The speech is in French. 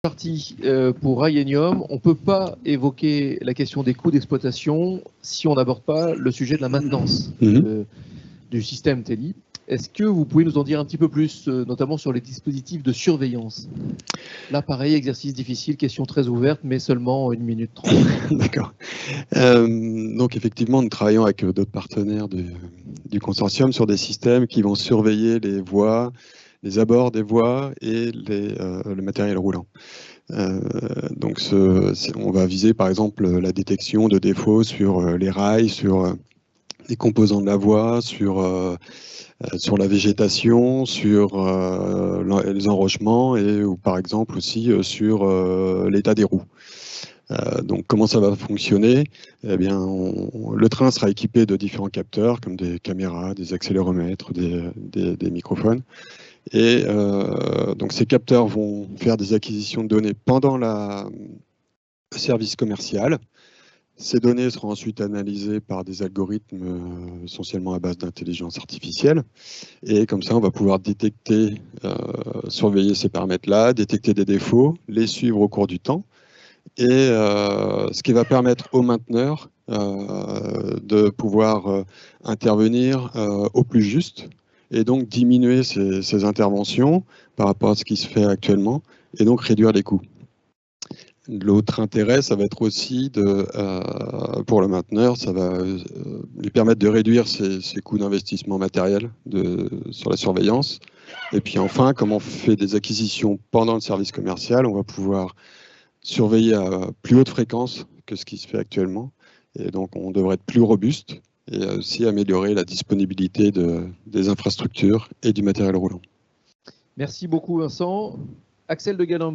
Partie pour Rayenium, on ne peut pas évoquer la question des coûts d'exploitation si on n'aborde pas le sujet de la maintenance du système TELI. Est-ce que vous pouvez nous en dire un petit peu plus, notamment sur les dispositifs de surveillance? Là, pareil, exercice difficile, question très ouverte, mais seulement 1 minute 30. D'accord. Donc effectivement, nous travaillons avec d'autres partenaires du consortium sur des systèmes qui vont surveiller les voies, les abords des voies et le matériel roulant. Donc on va viser par exemple la détection de défauts sur les rails, sur les composants de la voie, sur la végétation, sur les enrochements ou par exemple aussi sur l'état des roues. Donc comment ça va fonctionner? Eh bien, le train sera équipé de différents capteurs comme des caméras, des accéléromètres, des microphones. Et donc ces capteurs vont faire des acquisitions de données pendant le service commercial. Ces données seront ensuite analysées par des algorithmes essentiellement à base d'intelligence artificielle. Et comme ça, on va pouvoir détecter, surveiller ces paramètres-là, détecter des défauts, les suivre au cours du temps. Et ce qui va permettre aux mainteneurs de pouvoir intervenir au plus juste et donc diminuer ces interventions par rapport à ce qui se fait actuellement et donc réduire les coûts. L'autre intérêt, ça va être aussi pour le mainteneur, ça va lui permettre de réduire ses coûts d'investissement matériel sur la surveillance. Et puis enfin, comme on fait des acquisitions pendant le service commercial, on va pouvoir surveiller à plus haute fréquence que ce qui se fait actuellement. Et donc, on devrait être plus robuste et aussi améliorer la disponibilité des infrastructures et du matériel roulant. Merci beaucoup, Vincent. Axel de Galland.